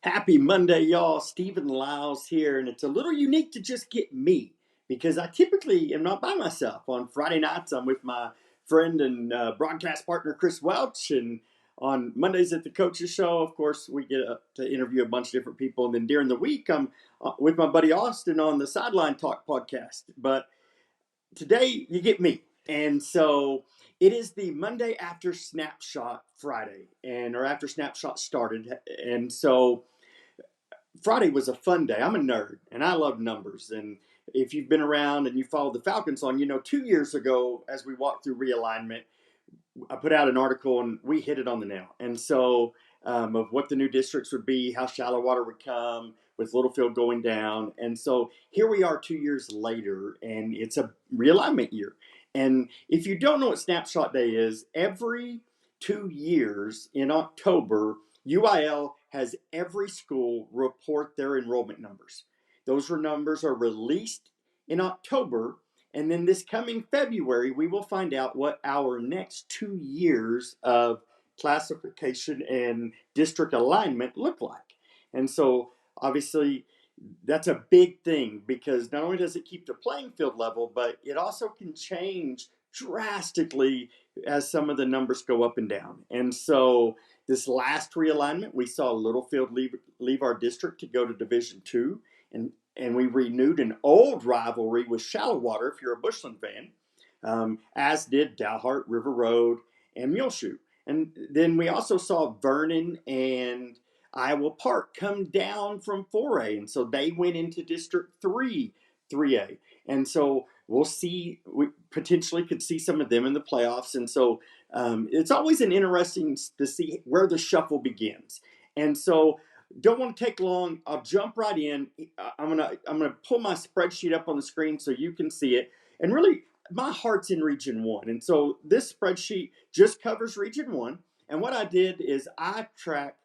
Happy Monday, y'all. Stephen Lyles here, and it's a little unique to just get me because I typically am not by myself. On Friday nights, I'm with my friend and broadcast partner, Chris Welch, and on Mondays at the Coaches Show, of course, we get to interview a bunch of different people. And then during the week, I'm with my buddy Austin on the Sideline Talk podcast. But today you get me. And so it is the Monday after Snapshot Friday, and or after Snapshot started. And so Friday was a fun day. I'm a nerd and I love numbers. And if you've been around and you followed the Falcons on, 2 years ago, as we walked through realignment, I put out an article and we hit it on the nail. And so, of what the new districts would be, how shallow water would come with Littlefield going down. And so here we are 2 years later, and it's a realignment year. And if you don't know what Snapshot Day is, every 2 years in October, UIL has every school report their enrollment numbers. Those numbers are released in October, and then this coming February, we will find out what our next 2 years of classification and district alignment look like. And so, obviously, that's a big thing because not only does it keep the playing field level, but it also can change drastically as some of the numbers go up and down. And so, this last realignment, we saw Littlefield leave our district to go to Division II, and we renewed an old rivalry with Shallow Water, if you're a Bushland fan, as did Dalhart, River Road, and Muleshoe. And then we also saw Vernon and Iowa Park come down from 4A, and so they went into District 3, 3A. And so we'll see, we potentially could see some of them in the playoffs. And so it's always an interesting to see where the shuffle begins. And so don't want to take long. I'll jump right in. I'm gonna pull my spreadsheet up on the screen so you can see it. And really, my heart's in Region 1. And so this spreadsheet just covers Region 1. And what I did is I tracked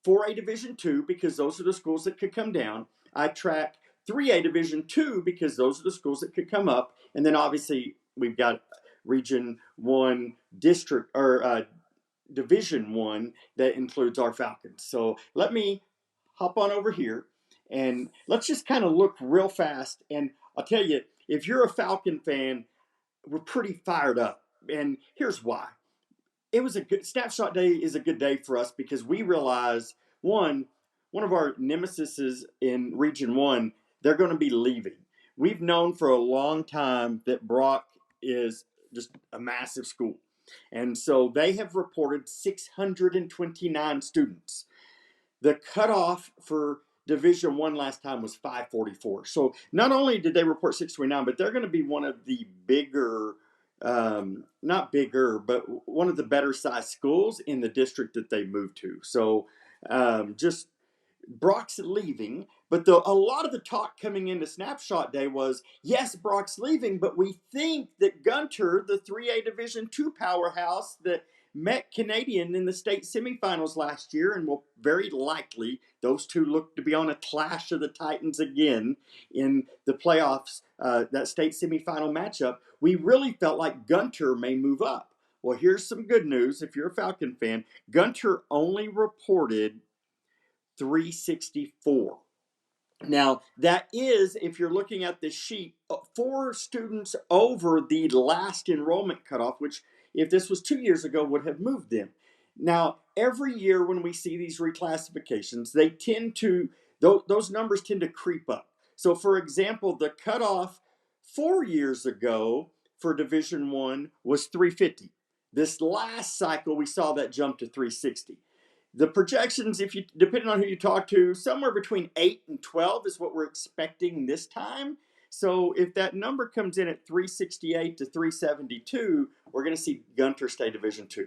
4A Division 2 because those are the schools that could come down. I tracked 3A Division 2 because those are the schools that could come up. And then obviously we've got Region 1 district or Division 1 that includes our Falcons. So let me hop on over here and let's just kind of look real fast. And I'll tell you, if you're a Falcon fan, we're pretty fired up. And here's why. It was a good Snapshot Day is a good day for us because we realize one of our nemesises in Region 1, they're going to be leaving. We've known for a long time that Brock is just a massive school. And so they have reported 629 students. The cutoff for Division 1 last time was 544. So not only did they report 629, but they're going to be one of the bigger, not bigger, but one of the better sized schools in the district that they moved to. So just Brock's leaving, but a lot of the talk coming into Snapshot Day was, yes, Brock's leaving, but we think that Gunter, the 3A Division II powerhouse that met Canadian in the state semifinals last year, and will very likely, those two look to be on a clash of the Titans again in the playoffs, that state semifinal matchup. We really felt like Gunter may move up. Well, here's some good news if you're a Falcon fan. Gunter only reported 364. Now, that is, if you're looking at the sheet, 4 students over the last enrollment cutoff, which, if this was 2 years ago, would have moved them. Now, every year when we see these reclassifications, they tend to, those numbers tend to creep up. So, for example, the cutoff 4 years ago for Division 1 was 350. This last cycle, we saw that jump to 360. The projections, if you depending on who you talk to, somewhere between 8 and 12 is what we're expecting this time. So if that number comes in at 368 to 372, we're going to see Gunter stay Division 2.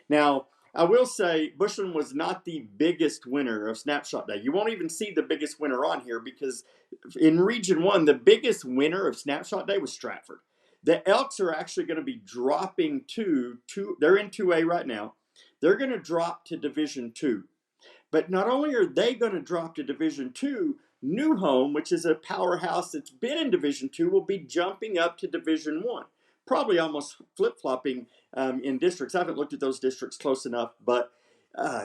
Now, I will say Bushland was not the biggest winner of Snapshot Day. You won't even see the biggest winner on here because in Region 1, the biggest winner of Snapshot Day was Stratford. The Elks are actually going to be dropping they're in 2A right now. They're going to drop to Division 2. But not only are they going to drop to Division 2, New Home, which is a powerhouse that's been in Division 2, will be jumping up to Division 1. Probably almost flip-flopping in districts. I haven't looked at those districts close enough, but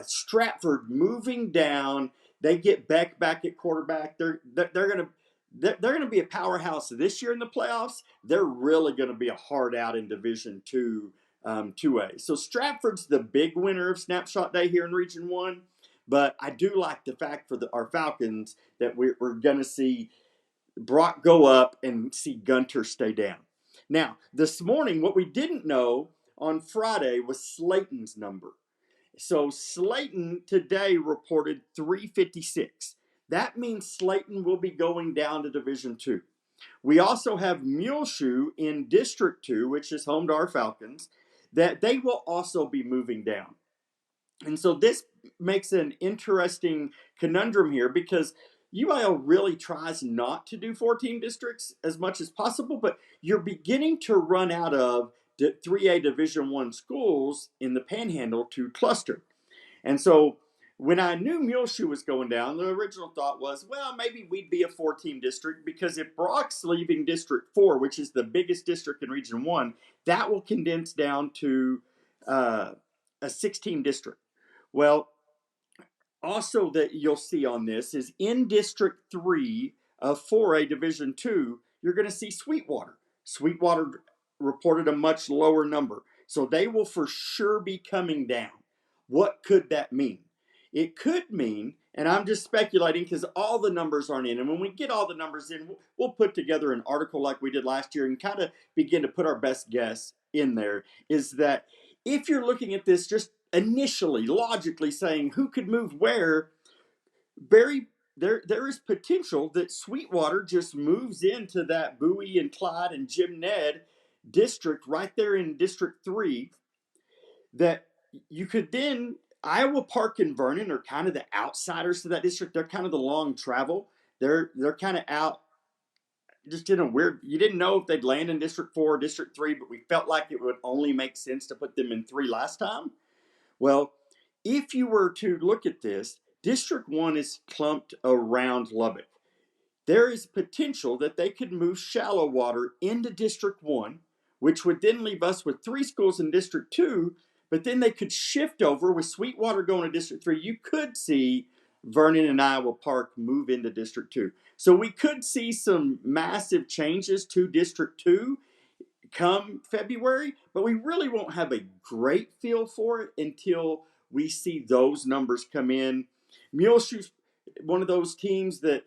Stratford moving down. They get Beck back at quarterback. They're gonna be a powerhouse this year in the playoffs. They're really gonna be a hard out in Division Two, 2A. So Stratford's the big winner of Snapshot Day here in Region One. But I do like the fact for our Falcons that we're gonna see Brock go up and see Gunter stay down. Now, this morning, what we didn't know on Friday was Slayton's number. So Slayton today reported 356. That means Slayton will be going down to Division Two. We also have Muleshoe in District 2, which is home to our Falcons, that they will also be moving down. And so this makes an interesting conundrum here because UIL really tries not to do 14 districts as much as possible, but you're beginning to run out of 3A Division 1 schools in the Panhandle to cluster. And so when I knew Muleshoe was going down, the original thought was, well, maybe we'd be a 4-team district because if Brock's leaving District 4, which is the biggest district in Region 1, that will condense down to a 6-team district. Well, also that you'll see on this is in District 3 of 4A Division 2, you're going to see Sweetwater. Sweetwater reported a much lower number. So they will for sure be coming down. What could that mean? It could mean, and I'm just speculating because all the numbers aren't in, and when we get all the numbers in, we'll put together an article like we did last year and kind of begin to put our best guess in there, is that if you're looking at this just initially, logically saying who could move where, there is potential that Sweetwater just moves into that Bowie and Clyde and Jim Ned district right there in District 3, that you could then, Iowa Park and Vernon are kind of the outsiders to that district. They're kind of the long travel. They're kind of out just in a weird, you didn't know if they'd land in District 4 or District 3, but we felt like it would only make sense to put them in 3 last time. Well, if you were to look at this, District 1 is clumped around Lubbock. There is potential that they could move Shallow Water into District 1, which would then leave us with 3 schools in District 2, but then they could shift over with Sweetwater going to District 3. You could see Vernon and Iowa Park move into District 2. So we could see some massive changes to District 2 come February, but we really won't have a great feel for it until we see those numbers come in. Muleshoe's one of those teams that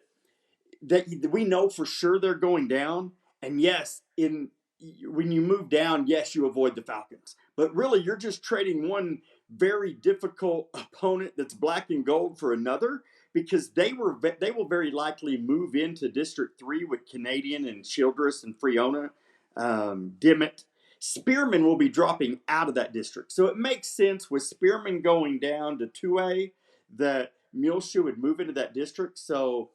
we know for sure they're going down. And yes, when you move down, yes, you avoid the Falcons. But really, you're just trading one very difficult opponent that's black and gold for another, because they will very likely move into District 3 with Canadian and Childress and Friona, Dimmitt. Spearman will be dropping out of that district. So it makes sense with Spearman going down to 2A that Muleshoe would move into that district. So,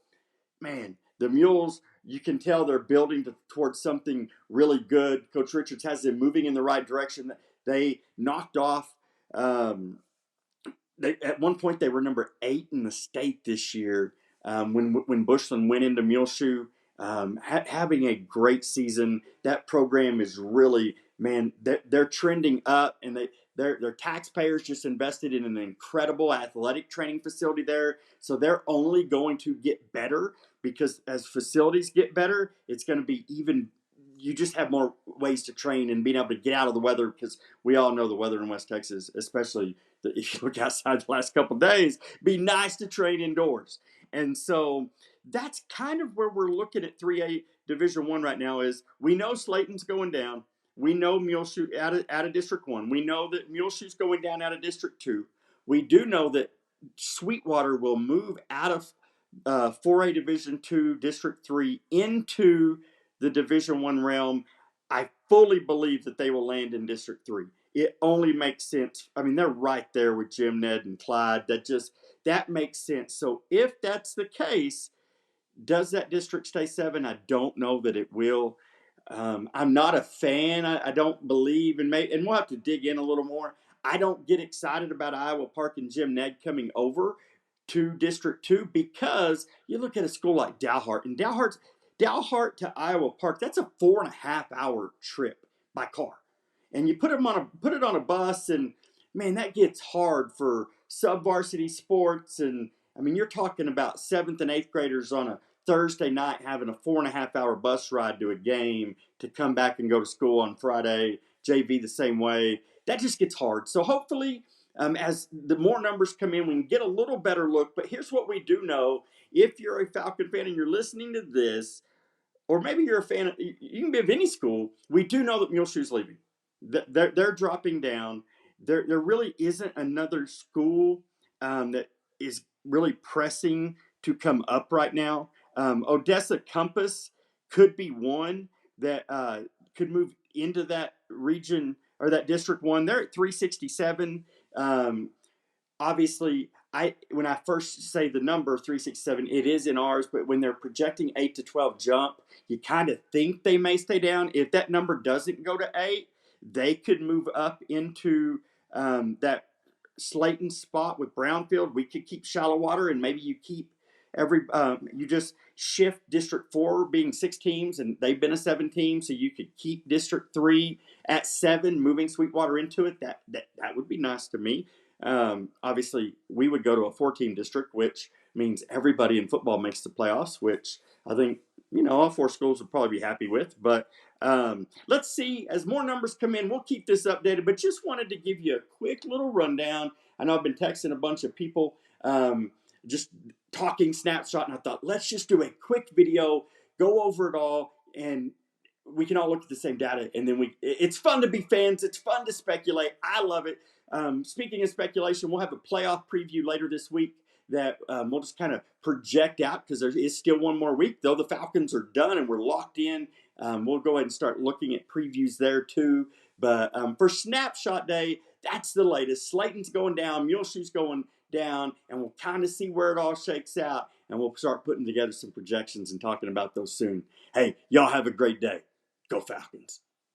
man, the Mules, you can tell they're building towards something really good. Coach Richards has them moving in the right direction. They knocked off, at one point they were number 8 in the state this year, when Bushland went into Muleshoe. Having a great season. That program is really, man, they're trending up, and their taxpayers just invested in an incredible athletic training facility there. So they're only going to get better, because as facilities get better, it's going to be even, you just have more ways to train and being able to get out of the weather, because we all know the weather in West Texas, especially if you look outside the last couple of days, be nice to train indoors. And so that's kind of where we're looking at 3A Division 1 right now. Is we know Slayton's going down. We know Muleshoe out of District 1. We know that Muleshoe's going down out of District 2. We do know that Sweetwater will move out of 4A Division 2 District 3 into the Division 1 realm. I fully believe that they will land in District 3. It only makes sense. I mean, they're right there with Jim, Ned, and Clyde. That makes sense. So if that's the case, does that district stay 7? I don't know that it will. I'm not a fan. I don't believe, and we'll have to dig in a little more. I don't get excited about Iowa Park and Jim Ned coming over to District 2, because you look at a school like Dalhart, and Dalhart to Iowa Park, that's a 4.5-hour trip by car. And you put it on a bus, and man, that gets hard for sub-varsity sports, and I mean, you're talking about seventh and eighth graders on a Thursday night having a 4.5 hour bus ride to a game to come back and go to school on Friday. JV the same way. That just gets hard. So hopefully, as the more numbers come in, we can get a little better look. But here's what we do know: if you're a Falcon fan and you're listening to this, or maybe you're a fan of, you can be of any school, we do know that Muleshoe's leaving. They're dropping down. There really isn't another school that is really pressing to come up right now. Odessa Compass could be one that could move into that region or that District 1. They're at 367. Obviously, when I first say the number 367, it is in ours, but when they're projecting 8 to 12 jump, you kind of think they may stay down. If that number doesn't go to 8, they could move up into that Slayton spot with Brownfield. We could keep Shallow Water, and maybe you keep you just shift District 4 being 6 teams, and they've been a 7 team, so you could keep District 3 at 7, moving Sweetwater into it. That would be nice to me. Obviously, we would go to a 4-team district, which means everybody in football makes the playoffs, which I think, all 4 schools would probably be happy with. But let's see, as more numbers come in, we'll keep this updated. But just wanted to give you a quick little rundown. I know I've been texting a bunch of people just talking snapshot, and I thought, let's just do a quick video, go over it all, and we can all look at the same data, and then it's fun to be fans. It's fun to speculate. I love it. Speaking of speculation, we'll have a playoff preview later this week that we'll just kind of project out, because there is still one more week, though the Falcons are done and we're locked in. We'll go ahead and start looking at previews there too. But for Snapshot Day, that's the latest. Slayton's going down, Muleshoe's going down, and we'll kind of see where it all shakes out, and we'll start putting together some projections and talking about those soon. Hey, y'all have a great day. Go Falcons.